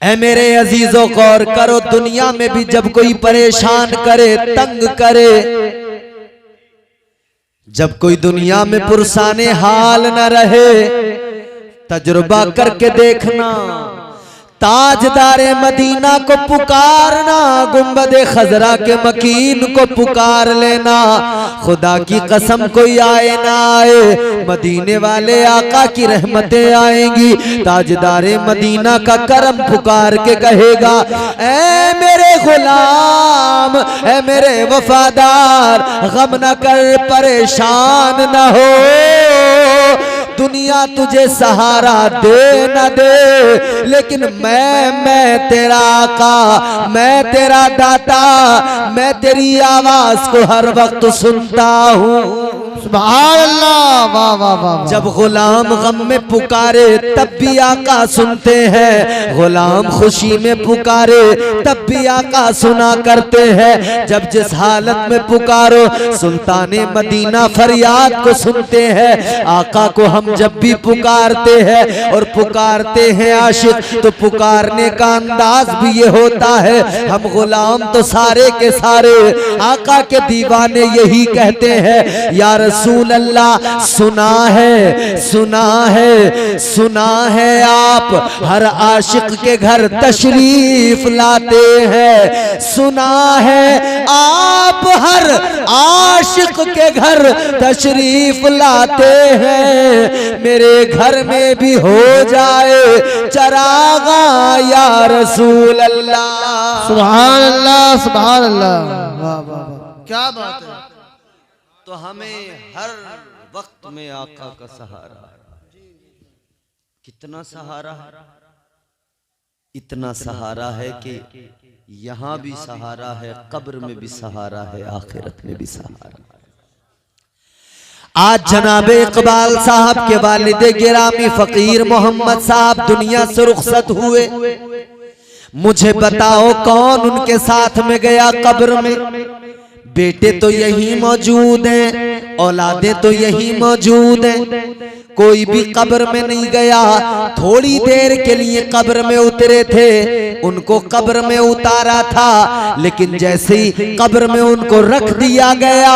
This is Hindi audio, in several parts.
ऐ मेरे अजीजों गौर करो, दुनिया में भी जब कोई परेशान करे, तंग करे, जब कोई दुनिया में पुरसाने हाल न रहे, तजुर्बा करके देखना, ताजदारे मदीना को पुकारना, गुंबदे खजरा के मकीन को पुकार लेना। खुदा की कसम कोई आए ना आए, मदीने वाले आका की रहमतें आएंगी। ताजदारे मदीना का करम पुकार के कहेगा, ऐ मेरे गुलाम, ऐ मेरे वफादार, गम न कर, परेशान न हो, दुनिया तुझे सहारा दे न दे, लेकिन मैं तेरा आका, मैं तेरा दाता, मैं तेरी आवाज को हर वक्त सुनता हूँ। सुभान अल्लाह, वाह वाह वाह। जब गुलाम गम में पुकारे तब भी आका सुनते हैं, गुलाम खुशी में पुकारे तब भी आका सुना करते हैं। जब जिस हालत में पुकारो, सुल्ताने मदीना फरियाद को सुनते हैं। आका को हम जब भी पुकारते हैं और पुकारते हैं आशिक, तो पुकारने का अंदाज भी ये होता है, हम गुलाम तो सारे के सारे आका के दीवाने यही कहते हैं, या रसूल अल्लाह, सुना है, सुना है, सुना है आप हर आशिक के घर तशरीफ लाते हैं, सुना है आप हर आशिक के घर तशरीफ लाते हैं, मेरे घर में भी हो जाए चरागा या रसूल अल्लाह। सुभान अल्लाह, सुभान अल्लाह, वाह वाह, क्या बात है। तो हमें हर वक्त में आका का सहारा, कितना सहारा, इतना सहारा है कि यहां भी सहारा है, कब्र में भी सहारा है, आखिरत में भी सहारा है। आज जनाब इकबाल साहब के वालिद गिरामी फकीर मोहम्मद साहब दुनिया से रुखसत हुए। मुझे बताओ कौन उनके साथ में गया कब्र में? बेटे तो यही मौजूद हैं, औलादे तो यही मौजूद हैं, कोई भी कब्र में नहीं गया। थोड़ी देर के लिए कब्र में उतरे थे, उनको कब्र में उतारा था, लेकिन जैसे ही कब्र में उनको रख दिया गया,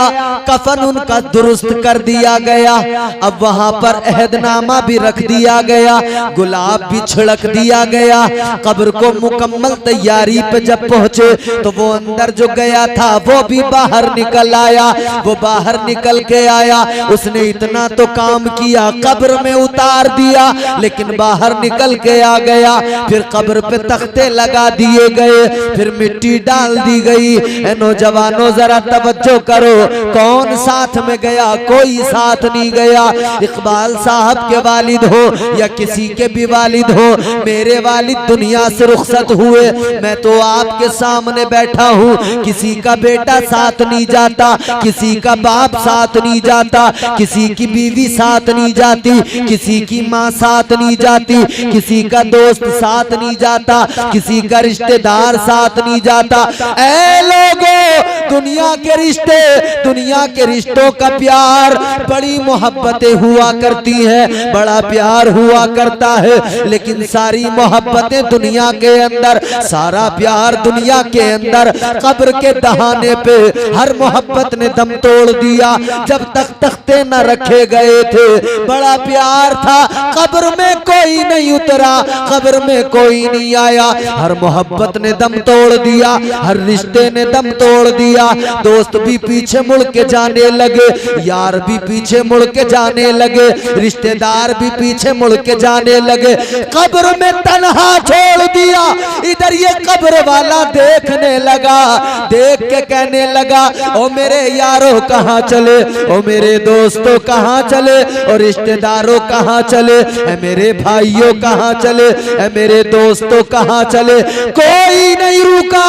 कफन उनका दुरुस्त कर दिया गया, अब वहां पर अहदनामा भी रख दिया गया, गुलाब भी छिड़क दिया गया। कब्र को मुकम्मल तैयारी पे जब पहुंचे तो वो अंदर जो गया था वो भी बाहर निकल आया। वो बाहर निकल के आया, उसने इतना तो काम किया, कब्र में उतार दिया, लेकिन बाहर निकल के आ गया। फिर कब्र पे तख्ते लगा दिए गए, फिर मिट्टी डाल दी गई। नौजवानों जरा तवज्जो करो, कौन साथ में गया? कोई साथ नहीं गया। इकबाल साहब के वालिद हो या किसी के भी वालिद हो, मेरे वालिद दुनिया से रुखसत हुए, मैं तो आपके सामने बैठा हूँ। किसी का बेटा साथ नहीं जाता, किसी का बाप साथ नहीं जाता, किसी की बीवी साथ नहीं जाती, किसी की माँ साथ नहीं जाती, किसी का दोस्त साथ नहीं जाता, किसी का रिश्तेदार साथ नहीं जाता। ऐ लोगों, दुनिया के रिश्ते, दुनिया के रिश्तों का प्यार, बड़ी मोहब्बतें हुआ करती हैं, बड़ा प्यार हुआ करता है, लेकिन सारी मोहब्बतें दुनिया के अंदर, सारा प्यार दुनिया के अंदर कब्र के दहाने पे हर मोहब्बत ने दम तोड़ दिया। जब तक तख्ते न रखे गए थे बड़ा प्यार था, कब्र में कोई नहीं उतरा, कब्र में कोई नहीं आया, हर मोहब्बत ने दम तोड़ दिया, हर रिश्ते ने दम तोड़ दिया। दोस्त भी पीछे मुड़ के जाने लगे, यार भी पीछे मुड़ के जाने लगे, रिश्तेदार भी पीछे मुड़ के जाने लगे, कब्र में तन्हा छोड़ दिया। इधर ये कब्र वाला देखने लगा, देख के कहने लगा, ओ मेरे यारों कहाँ चले, ओ मेरे दोस्तों कहाँ चले, और रिश्तेदारों कहाँ चले, ऐ मेरे भाइयों कहाँ चले, ऐ मेरे दोस्तों कहाँ चले? कोई नहीं रुका,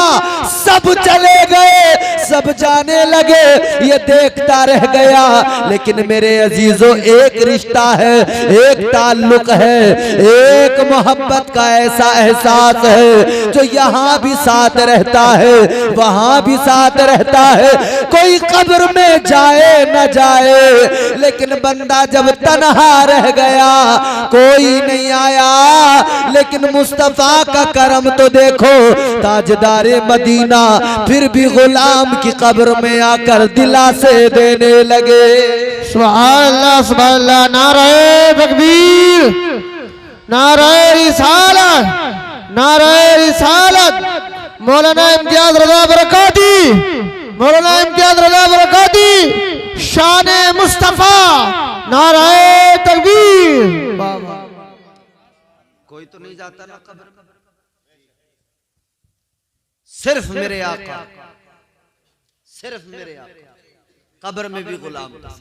सब चले गए, सब जाने लगे, ये देखता रह गया। लेकिन मेरे अजीजों, एक रिश्ता है, एक ताल्लुक है, एक मोहब्बत का ऐसा एहसास है जो यहाँ भी साथ रहता है, वहाँ भी साथ रहता है। कोई कब्र में जाए न जाए। लेकिन बंदा जब तन्हा रह गया, कोई नहीं आया, लेकिन मुस्तफा का करम तो देखो, ताजदारे मदीना फिर भी गुलाम की कब्र में आकर दिलासे देने लगे। सुभान अल्लाह, सुभान अल्लाह। नारे तकबीर, नारे रिसालत, नारे रिसालत। मौलाना इम्तियाज रजा बरकाती, मौलाना इम्तियाज रजा बरकाती, शान मुस्तफा, नारे तकबीर। कोई तो नहीं जाता ना कब्र, सिर्फ मेरे आका, सिर्फ मेरे आका कब्र में भी गुलाम था।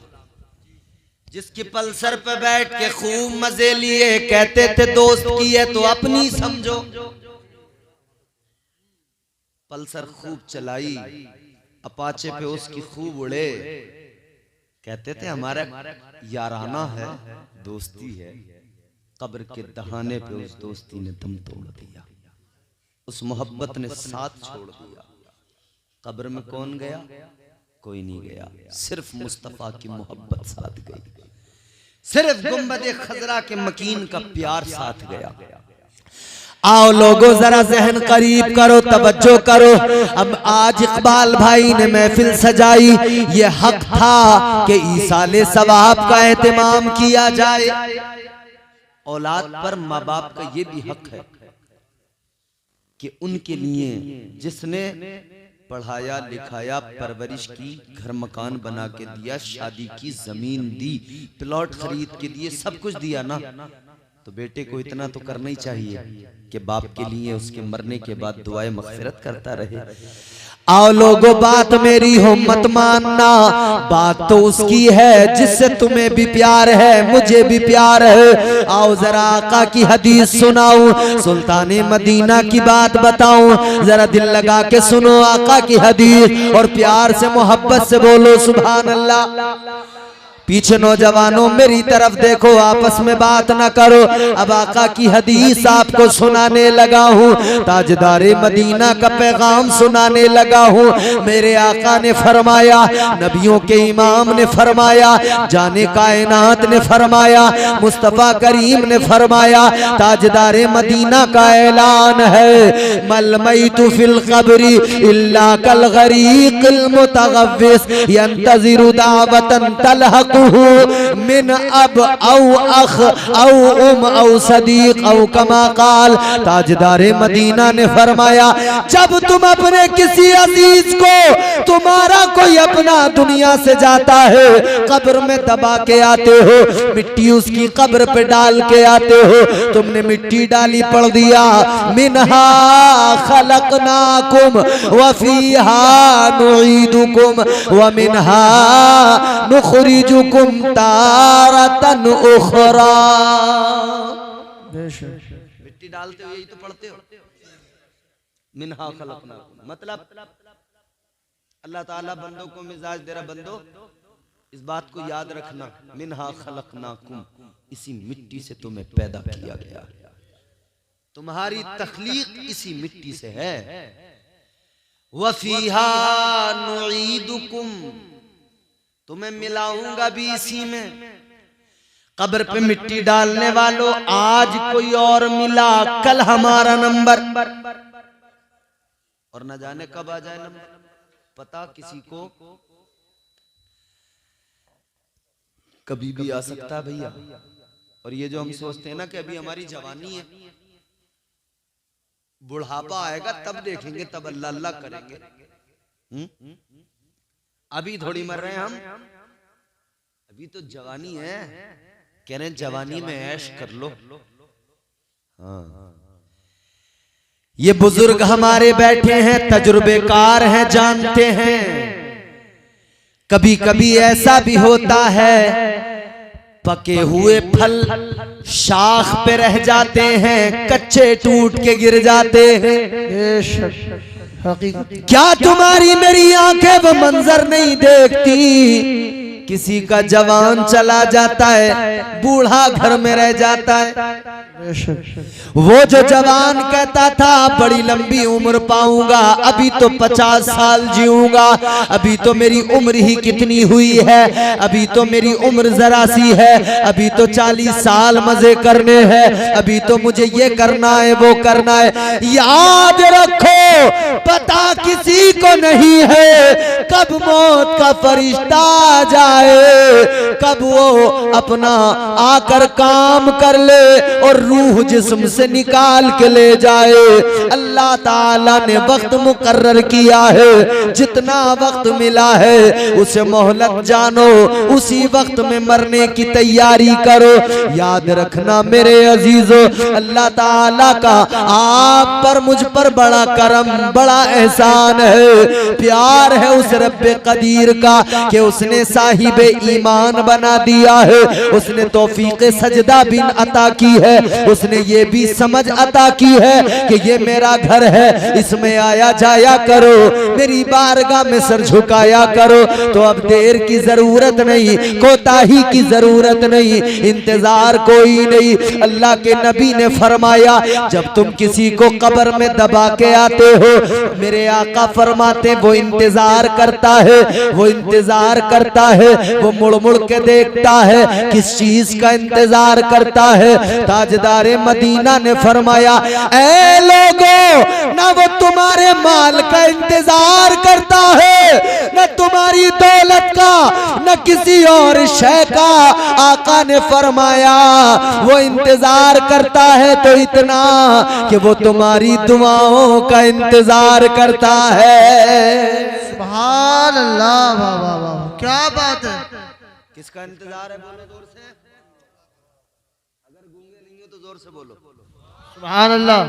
जिसकी पल्सर पे बैठ के खूब मजे लिए, कहते थे दोस्त की है तो अपनी समझो। पल्सर खूब चलाई, अपाचे पे उसकी खूब उड़े, कहते थे हमारा याराना है, दोस्ती है। कब्र के दहाने पे उस दोस्ती ने दम तोड़ दिया, उस मोहब्बत ने साथ छोड़ दिया। कब्र में कौन गया? कोई नहीं गया, सिर्फ मुस्तफा की मोहब्बत साथ गई, सिर्फ गुंबद खजरा के मकीन का प्यार साथ गया। आओ लोगों जरा जहन करीब करो, तवज्जो करो। अब आज इकबाल भाई ने महफिल सजाई, ये हक था कि ईसाले सवाब का एहतमाम किया जाए। औलाद पर माँ बाप का ये भी हक है कि उनके लिए जिसने पढ़ाया लिखाया, परवरिश की, घर मकान बना के दिया, शादी की, जमीन दी, प्लॉट खरीद के दिए, सब कुछ दिया ना, तो बेटे को इतना तो करना ही चाहिए कि बाप के लिए उसके मरने के बाद दुआए मग़फ़िरत करता रहे। आओ लोगों बात मेरी हो मत मानना, बात तो उसकी है जिससे तुम्हें भी प्यार है, मुझे भी प्यार है। आओ जरा आका की हदीस सुनाऊं, सुल्ताने मदीना की बात बताऊं, जरा दिल लगा के सुनो आका की हदीस और प्यार से मोहब्बत से बोलो सुभान अल्लाह। पीछे नौजवानों मेरी तरफ देखो, आपस में बात ना करो। अब आका की हदीस आपको सुनाने लगा हूँ, ताजदारे मदीना का पैगाम सुनाने लगा हूँ। मेरे आका ने फरमाया, नबियों के इमाम ने फरमाया, जाने कायनात ने फरमाया, मुस्तफा करीम ने फरमाया, ताजदारे मदीना का ऐलान है, मल मैतु फिल कब्री इल्ला कल गरीक़िल मुतगव्विस यंतज़िरु दावतन तलहक मिन अब औ अख औ औ सदीक औ कमा काल। ताजदारे मदीना ने फरमाया, जब तुम अपने किसी अजीज को, तुम्हारा कोई अपना दुनिया से जाता है, कब्र में दबा के आते हो, मिट्टी उसकी कब्र पे डाल के आते हो, तुमने मिट्टी डाली, पढ़ दिया मिनहा खलकनाकुम व फीहा नुईदुकुम व मिनहा नुखरिजुकुम तारतन उखरा। मिट्टी डालते हो, यही तो पढ़ते हो, मिनहा खलकनाकुम, मतलब अल्लाह ताला बंदों को मिजाज दे रहा, बंदो इस बात को याद रखना, मिनहा खलकनाकुम, इसी मिट्टी से तुम्हें पैदा किया गया, तुम्हारी तख्लीक इसी मिट्टी से है। वफीहा नुईदुकुम, तुम्हें मिलाऊंगा भी इसी में। कब्र पे मिट्टी डालने वालों, आज कोई और मिला, कल हमारा नंबर, और न जाने कब आ जाए नंबर, पता किसी को कभी भी आ सकता है भैया। और ये जो हम सोचते हैं ना कि अभी हमारी जवानी है, बुढ़ापा आएगा तब देखेंगे, तब अल्लाह अल्लाह करेंगे। अभी थोड़ी मर रहे हैं हम, अभी तो जवानी है, कह रहे हैं जवानी में ऐश कर लो। हाँ, ये बुजुर्ग हमारे बैठे हैं, तजुर्बेकार हैं, जानते हैं। कभी कभी ऐसा भी होता है, पके हुए फल शाख पे रह जाते हैं, कच्चे टूट के गिर जाते हैं। क्या तुम्हारी मेरी आंखें वो मंजर नहीं देखती किसी का जवान चला जाता है, बूढ़ा घर में रह जाता है। वो जो जवान कहता था बड़ी लंबी उम्र पाऊंगा, अभी तो 50 साल जीऊंगा, अभी तो मेरी उम्र ही कितनी हुई है, अभी तो मेरी उम्र जरा सी है, अभी तो 40 साल मजे करने हैं, अभी तो मुझे ये करना है वो करना है। याद रखो पता किसी को नहीं है कब मौत का फरिश्ता आ जाए, कब वो अपना आकर काम कर ले और रूह जिस्म से निकाल के ले जाए। अल्लाह ताला ने वक्त मुकर्रर किया है, जितना वक्त मिला है उसे मोहलत जानो, उसी वक्त में मरने की तैयारी करो। याद रखना मेरे अजीजों, अल्लाह ताला का आप पर मुझ पर बड़ा करम, बड़ा एहसान है, प्यार है उस रब्बे कदीर का कि उसने साहिबे ईमान बना दिया है, उसने तौफीक सजदा बिन अता की है, उसने ये भी समझ अता की है कि ये मेरा घर है, इसमें आया जाया करो, मेरी बारगाह में सर झुकाया करो। तो अब देर की जरूरत नहीं, कोताही की जरूरत नहीं, इंतजार कोई नहीं। अल्लाह के नबी ने फरमाया जब तुम किसी को कब्र में दबा के आते हो, मेरे आका फरमाते वो इंतजार करता है, वो इंतजार करता है, वो मुड़ मुड़ के देखता है, किस चीज का इंतजार करता है। ताजदारे मदीना ने फरमाया ऐ लोगों, ना वो तुम्हारे माल का इंतजार करता है, न तुम्हारी दौलत का, न किसी और शय का। आका ने फरमाया वो इंतजार करता है तो इतना कि वो तुम्हारी दुआओं का इंतजार करता है। सुभान अल्लाह, वाह वाह वाह, क्या बात है। किसका इंतजार है बोलो जोर से, अगर गूंगे नहीं हो तो जोर से बोलो। सुभान अल्लाह।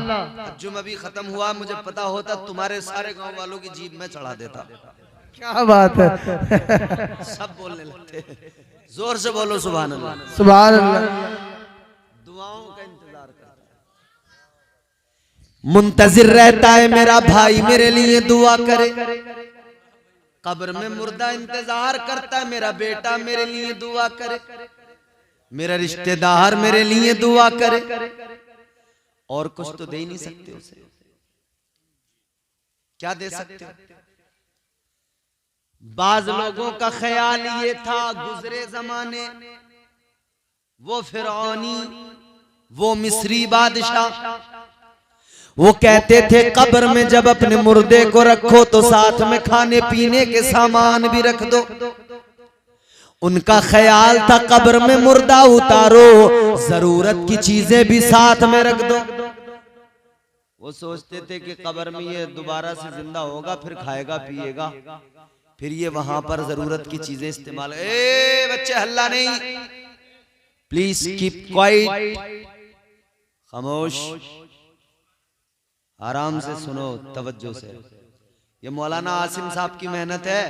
जुम अभी खत्म हुआ, मुझे पता होता तुम्हारे सारे गांव वालों की जीभ में चढ़ा देता। क्या बात है। सब बोलने लगते, जोर से बोलो सुभान अल्लाह। सुभान अल्लाह। दुआओं का इंतजार करता है, मुंतजिर रहता है मेरा भाई मेरे लिए दुआ करे। कब्र में मुर्दा इंतजार करता है मेरा बेटा मेरे लिए दुआ करे, मेरा रिश्तेदार मेरे लिए दुआ करे। और कुछ तो दे ही नहीं सकते उसे, क्या दे सकते हो? बाज लोगों का ख्याल ये था गुजरे जमाने, वो फिरौनी, वो मिस्री बादशाह, वो कहते थे कब्र में जब अपने मुर्दे को रखो तो साथ में खाने पीने के सामान भी रख दो। उनका ख्याल था कब्र में मुर्दा उतारो, जरूरत की चीजें भी साथ में रख दो। वो सोचते थे कि कब्र में ये दोबारा से जिंदा होगा, फिर खाएगा पिएगा, फिर ये वहां पर जरूरत की चीजें इस्तेमाल। ए बच्चे हल्ला नहीं, प्लीज कीप क्वाइट, खामोश, आराम से सुनो तवज्जो से। ये मौलाना आसिम साहब की मेहनत है,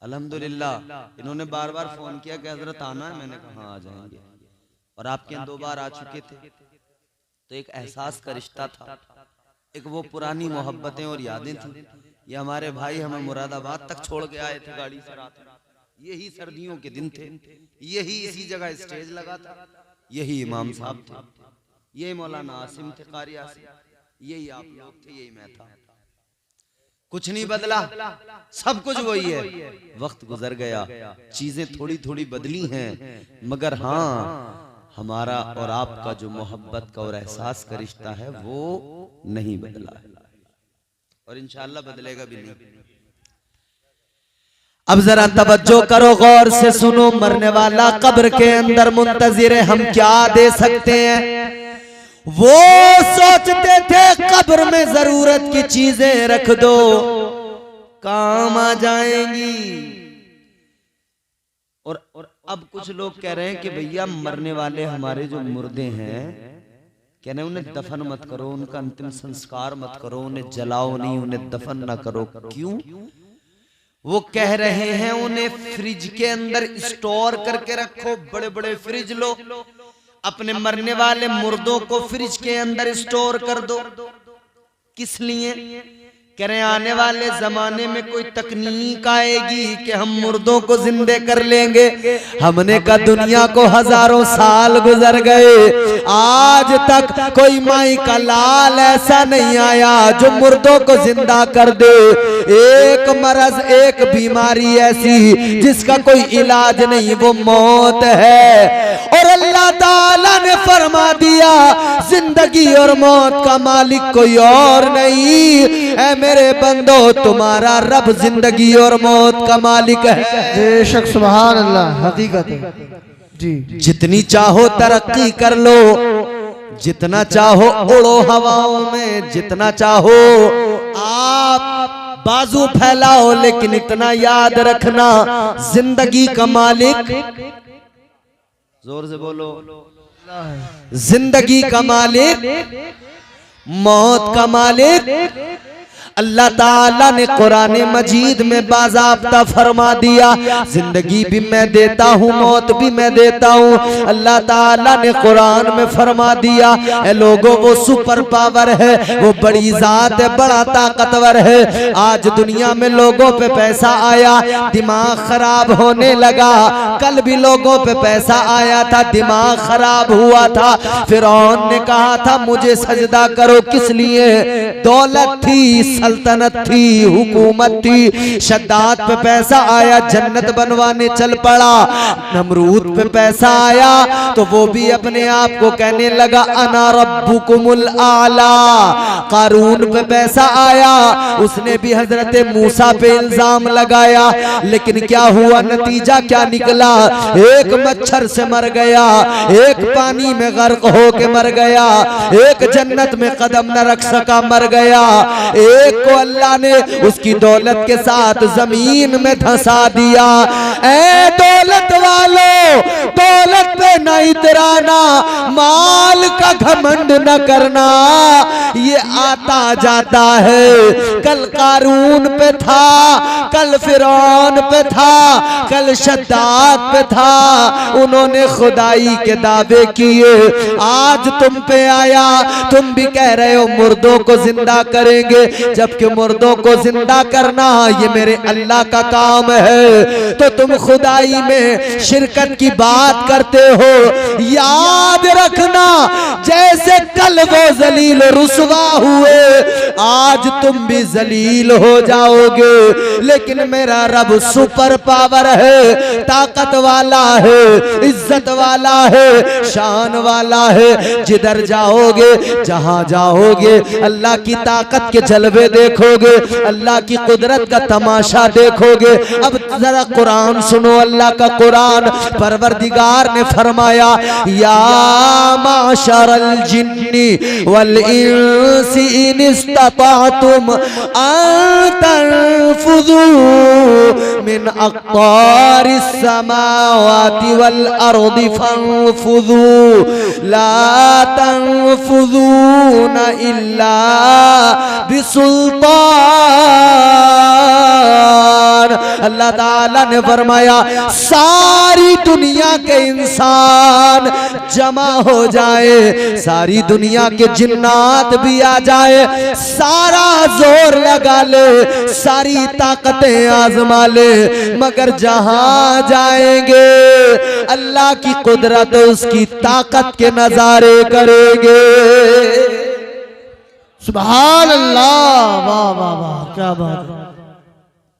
अल्हम्दुलिल्लाह। इन्होंने बार बार फोन किया कि हजरत आना है, मैंने कहा हाँ आ जाएंगे, और आपके यहाँ 2 बार आ चुके थे। तो एक एहसास का रिश्ता था, एक वो पुरानी मोहब्बतें और यादें थी। ये हमारे भाई हमें मुरादाबाद तक छोड़ के आए थे गाड़ी से रात में, यही सर्दियों के दिन थे, यही इसी जगह स्टेज लगा था, यही इमाम साहब थे, यही मौलाना आसिम थे, कारी आसिम, यही आप लोग थे, यही मैं था। कुछ नहीं बदला, सब कुछ वही है। वक्त गुजर गया, चीजें थोड़ी थोड़ी बदली हैं, मगर हाँ हमारा और आपका जो मोहब्बत का और एहसास का रिश्ता है वो नहीं बदला है, और इंशाअल्लाह बदलेगा भी नहीं। अब जरा तवज्जो करो, गौर से सुनो। मरने वाला कब्र के अंदर मुंतजिर है, हम क्या दे सकते हैं? वो सोचते थे कब्र में जरूरत की चीजें रख दो, काम आ जाएंगी। और अब कुछ लोग कह रहे हैं कि भैया मरने वाले हमारे जो मुर्दे हैं, कह रहे हैं उन्हें दफन मत करो, उनका अंतिम संस्कार मत करो, उन्हें जलाओ नहीं, उन्हें दफन ना करो। क्यों? वो कह रहे हैं उन्हें फ्रिज के अंदर स्टोर करके रखो, बड़े बड़े फ्रिज लो, अपने मरने वाले मुर्दों को फ्रिज के अंदर स्टोर कर दो। किस लिए? कह रहे आने वाले जमाने में कोई तकनीक आएगी कि हम मुर्दों को जिंदे कर लेंगे। हमने कहा दुनिया को हजारों साल गुजर गए, आज तक कोई माई का लाल ऐसा नहीं आया जो मुर्दों को जिंदा कर दे। एक मरज, एक बीमारी ऐसी जिसका कोई इलाज नहीं, वो मौत है। और अल्लाह ताला ने फरमा दिया जिंदगी और मौत का मालिक कोई और नहीं। ऐ मेरे बंदो, तुम्हारा रब जिंदगी और मौत का मालिक है। बेशक, सुभान अल्लाह, हकीकत है जी। जितनी चाहो तरक्की कर लो, जितना चाहो उड़ो हवाओं में, जितना चाहो आप बाजू फैलाओ, लेकिन इतना याद रखना जिंदगी का मालिक, जोर से बोलो, जिंदगी का मालिक, मौत का मालिक अल्लाह ताला ने कुरान मजीद में बाज़ाब्ता फरमा दिया, जिंदगी भी मैं देता हूँ, मौत भी मैं देता हूँ। अल्लाह ताला ने कुरान में फरमा दिया, ए लोगों वो सुपर पावर है, वो बड़ी जात है, बड़ा ताकतवर है। आज दुनिया में लोगों पे पैसा आया, दिमाग खराब होने लगा। कल भी लोगों पे पैसा आया था, दिमाग खराब हुआ था। फिरौन ने कहा था मुझे सजदा करो, किस लिए? दौलत थी, सल्तनत थी, हुकूमत थी। शद्दाद पे पैसा आया, जन्नत बनवाने चल पड़ा। नमरूद पे पैसा आया तो वो भी अपने आप को कहने लगा अना रब्बुकुमुल आला। कारून पे पैसा आया, उसने भी हजरत मूसा पे इल्जाम लगाया, लेकिन क्या हुआ, नतीजा क्या निकला? एक मच्छर से मर गया, एक पानी में गर्क होके मर गया, एक जन्नत में कदम न रख सका, मर गया। एक को अल्लाह ने उसकी दौलत के साथ जमीन में धंसा दिया। ऐ दौलत वालों, दौलत पे न इतराना, माल का घमंड न करना, ये आता जाता है। कल कारून पे था, कल फिरौन पे था, कल शद्दाद पे था, उन्होंने खुदाई के दावे किए। आज तुम पे आया, तुम भी कह रहे हो मुर्दों को जिंदा करेंगे, जबकि मुर्दों को जिंदा करना ये मेरे अल्लाह का काम है, तो तुम खुदाई में शिरकत की बात करते हो। याद रखना, जैसे कल वो जलील रुसवा हुए, आज तुम भी जलील हो जाओगे। लेकिन मेरा रब सुपर पावर है, ताकत वाला है, इज्जत वाला है, शान वाला है। जिधर जाओगे, जहां जाओगे, अल्लाह की ताकत के जलवे देखोगे, अल्लाह की कुदरत का तमाशा देखोगे। अब जरा कुरान सुनो, अल्लाह का कुरान। परवरदिगार ने फरमाया या माशरल जिन्नी वल इंसी इन इस्तताअतुम अन तनफुज़ू मिन अक़तारिस समावाति वल अर्दि फंफुज़ू ला तनफुज़ून इल्ला बिसुल्तान। अल्लाह ताला ने फरमाया सारी दुनिया के इंसान जमा हो जाए, सारी दुनिया के जिन्नात भी आ जाए, सारा जोर लगा ले, सारी ताकतें आजमा ले, मगर जहां जाएंगे अल्लाह की कुदरत, उसकी ताकत के नजारे करेंगे। सुभान अल्लाह, वाह वाह वाह, क्या बात है।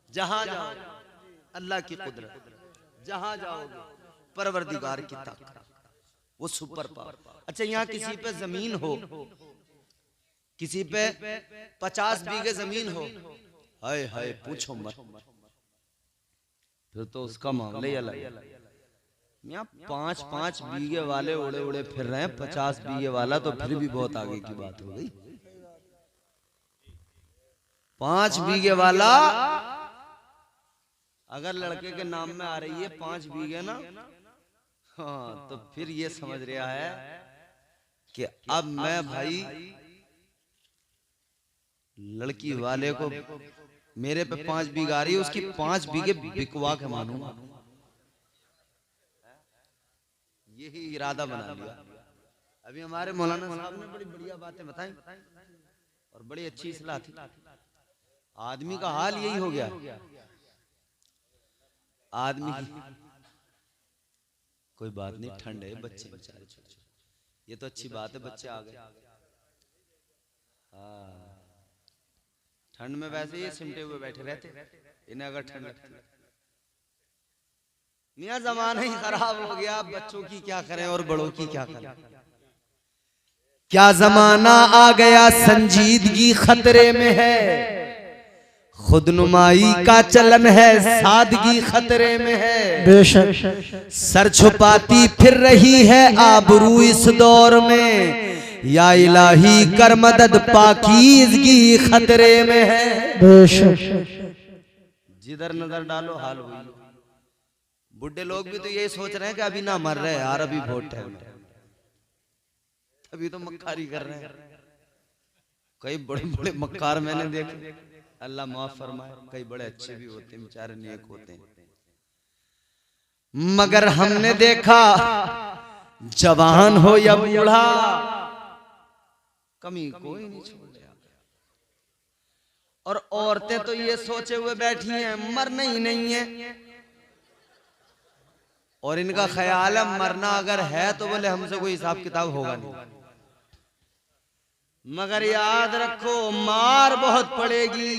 जहां जाओ अल्लाह की कुदरत, जहां जाओगे परवरदिगार की ताकत, वो सुपर पावर। अच्छा, यहाँ किसी पे जमीन हो, किसी पे 50 बीघे जमीन हो, हाय हाय पूछो मत, फिर तो उसका मामला ही अलग है। यहाँ 5-5 बीघे वाले उड़े उड़े फिर रहे हैं, 50 बीघे वाला तो फिर भी बहुत आगे की बात हो गई। 5 बीघे वाला अगर लड़के के नाम में आ रही है 5 बीघे ना, हाँ, तो फिर ये समझ रहा है कि अब मैं भाई लड़की वाले को, मेरे पे 5 बीघा आ रही है, उसकी 5 बीघे बिकवा के मानूंगा। यही इरादा बना लिया। अभी हमारे मौलाना साहब ने बड़ी बढ़िया बातें बताई और बड़ी अच्छी इस्लाह थी। आदमी का हाल यही हो गया। आदमी कोई बात नहीं, ठंड है, बच्चे बेचारे छोटे, ये तो अच्छी बात है, बच्चे आ गए। हाँ, ठंड में वैसे ही सिमटे हुए बैठे रहते, इन्हें अगर ठंड लगती। मियां जमाना ही खराब हो गया, बच्चों की क्या करें और बड़ों की क्या करें। क्या जमाना आ गया, संजीदगी खतरे में है, खुदनुमाई का चलन है, सादगी खतरे में है। बेशक सर छुपाती फिर रही है आबरू इस दौर में, या इलाही कर मदद पाकीज़गी खतरे में है। बेशक जिधर नजर डालो हाल हुई। बुढ़े लोग भी तो यही सोच रहे हैं कि अभी ना मर रहे यार, अभी बहुत टाइम है, अभी तो मक्कारी कर रहे हैं। कई बड़े बड़े मक्कार मैंने देखे, अल्लाह माफ फरमाए, कई बड़े अच्छे भी होते हैं, बेचारे नेक होते हैं, मगर हमने देखा जवान हो या बूढ़ा, कमी कोई नहीं छोड़ा। और औरतें तो ये सोचे हुए बैठी हैं मरना ही नहीं है, और इनका ख्याल है मरना अगर है तो बोले हमसे कोई हिसाब किताब होगा नहीं। मगर याद रखो मार बहुत पड़ेगी,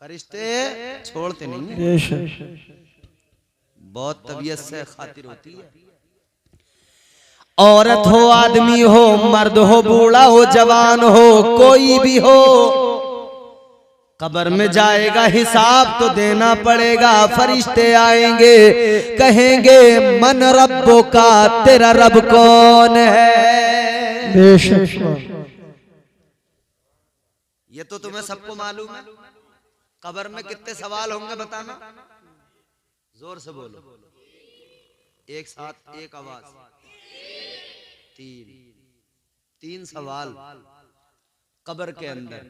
फरिश्ते छोड़ते नहीं हैं, बहुत तबीयत से खातिर होती है। औरत हो आदमी हो, मर्द हो बूढ़ा हो जवान हो, कोई भी हो, कब्र में जाएगा हिसाब तो देना पड़ेगा। फरिश्ते आएंगे कहेंगे मन रब्बो का, तेरा रब कौन है। बेशक ये तो तुम्हें सबको मालूम है। कब्र में कितने सवाल होंगे बताना, जोर से बोलो, एक साथ एक आवाज। तीन सवाल कब्र के अंदर।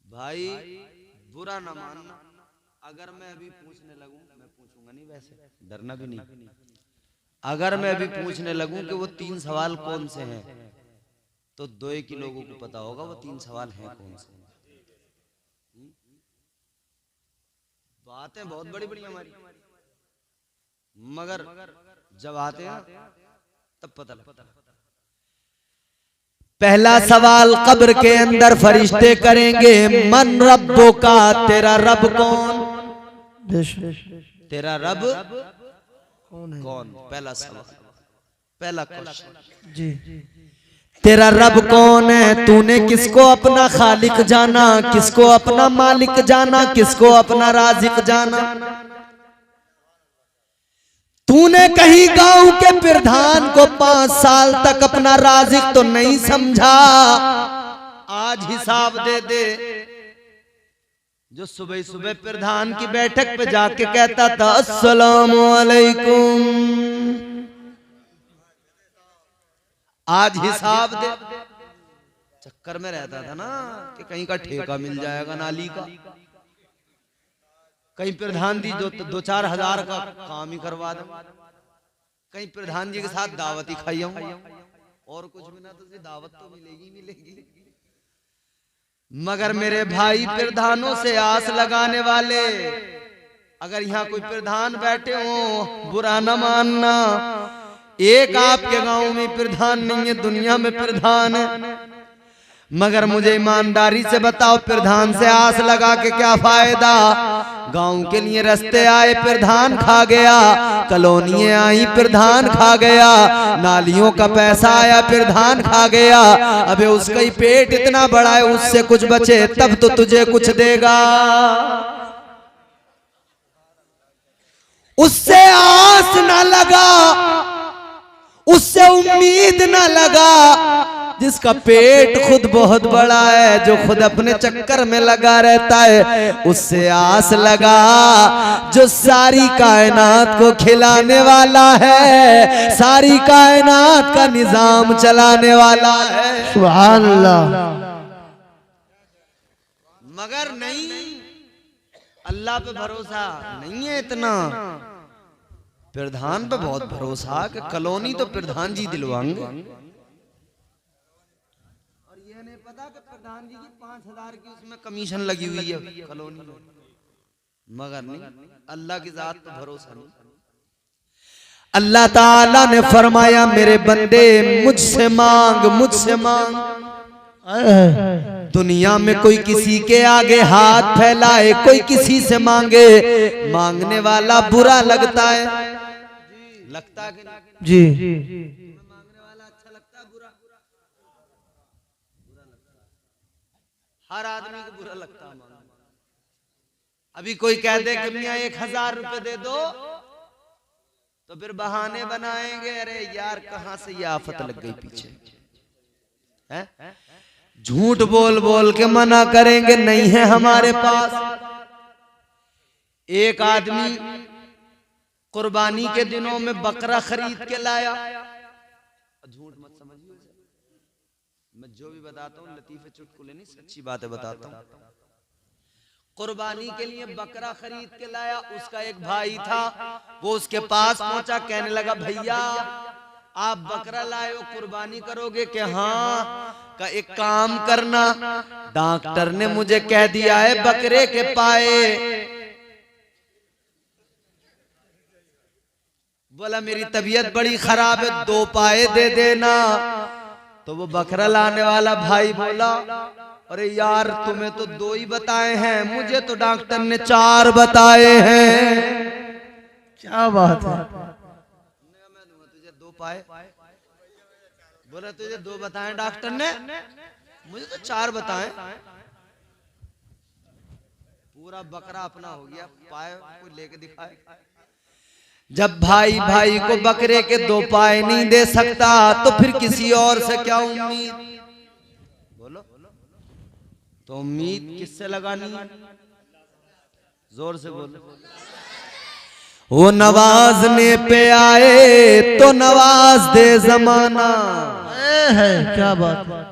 भाई बुरा ना मानना, अगर मैं अभी पूछने लगूं, मैं पूछूंगा नहीं वैसे, डरना भी नहीं। अगर मैं अभी पूछने लगूं कि वो 3 सवाल कौन से हैं, तो 2 ही लोगों को पता होगा वो 3 सवाल हैं कौन से। बातें बहुत बड़ी बड़ी हमारी, मगर जब आते हैं तब पता लगता है। पहला सवाल कब्र के अंदर फरिश्ते करेंगे मन रब्बो का, तेरा रब कौन। तेरा रब कौन? पहला सवाल, पहला क्वेश्चन जी। तेरा रब कौन है, तूने किसको अपना खालिक जाना, किसको अपना मालिक जाना, किसको अपना राजिक जाना। तूने कहीं गांव के प्रधान को 5 साल तक अपना राजिक तो नहीं समझा, आज हिसाब दे दे। जो सुबह सुबह प्रधान की बैठक पे जाके कहता था अस्सलाम वालेकुम, आज हिसाब दे। चक्कर में रहता था ना कि कहीं का ठेका मिल जाएगा नाली का, कहीं प्रधान जी 2-4 हजार का काम ही करवा दो, कहीं प्रधान जी के साथ दावत ही खाई हूं, और कुछ भी ना तो दावत तो मिलेगी मिलेगी। मगर मेरे भाई प्रधानों से आस लगाने वाले, अगर यहाँ कोई प्रधान बैठे हो बुरा न मानना, एक आपके गांव में प्रधान नहीं है, दुनिया में प्रधान है। मगर मुझे ईमानदारी से बताओ, प्रधान से आस लगा के क्या फायदा। गांव के लिए रास्ते आए प्रधान खा गया, कॉलोनियां आई प्रधान खा गया, नालियों का पैसा आया प्रधान खा गया। अबे उसका ही पेट इतना बड़ा है, उससे कुछ बचे तब तो तुझे कुछ देगा। उससे आस ना लगा, उससे उम्मीद ना लगा, जिसका पेट खुद बहुत बड़ा है, जो खुद अपने चक्कर में लगा रहता है। उससे आस लगा जो सारी कायनात को खिलाने वाला है, सारी कायनात का निजाम चलाने वाला है। सुभान अल्लाह। मगर नहीं, अल्लाह पे भरोसा नहीं है इतना, प्रधान पे बहुत भरोसा कि कॉलोनी तो प्रधान जी दिलवाएंगे। पता कि प्रधान जी की 5,000 की उसमें कमीशन लगी हुई है कॉलोनी में, मगर नहीं, अल्लाह की जात पर भरोसा नहीं। अल्लाह ताला ने फरमाया मेरे बंदे मुझसे मांग, मुझसे मांग। दुनिया में कोई किसी के आगे हाथ फैलाए, कोई किसी से मांगे, मांगने वाला बुरा लगता है, लगता है कि नहीं? जी मांगने वाला अच्छा लगता है, बुरा लगता है। हर आदमी को बुरा लगता है मांगना। अभी कोई कह दे कि मियां 1,000 रुपए दे दो, तो फिर बहाने बनाएंगे, अरे यार कहां से ये आफत लग गई पीछे है? झूठ बोल बोल के मना करेंगे, नहीं है हमारे पास। एक आदमी कुर्बानी के दिनों में बकरा खरीद के लाया, झूठ मत समझिए, मैं जो भी बताता हूँ लतीफे चुटकुले नहीं, सच्ची बातें बताता हूँ। कुर्बानी के लिए बकरा खरीद के लाया, उसका एक भाई था, वो उसके पास पहुंचा, कहने लगा भैया आप बकरा लाए हो, कुर्बानी करोगे? कि हाँ। का एक काम करना, डॉक्टर ने मुझे कह दिया है बकरे के पाए। बोला मेरी तबीयत बड़ी खराब है, 2 पाए दे देना। तो वो बकरा लाने वाला भाई बोला अरे यार तुम्हें तो 2 ही बताए हैं, मुझे तो डॉक्टर ने 4 बताए हैं। क्या बात है। तुझे 2 पाए, बोला तुझे 2 बताए डॉक्टर ने, मुझे तो 4 बताए। पूरा बकरा अपना हो गया, पाए कोई लेके दिखाए। जब भाई भाई को बकरे के 2 पाए नहीं दे सकता तो फिर किसी और से क्या उम्मीद? बोलो तो उम्मीद किससे लगानी? जोर से बोलो। वो नवाजने पे आए तो नवाज दे जमाना। है क्या बात है।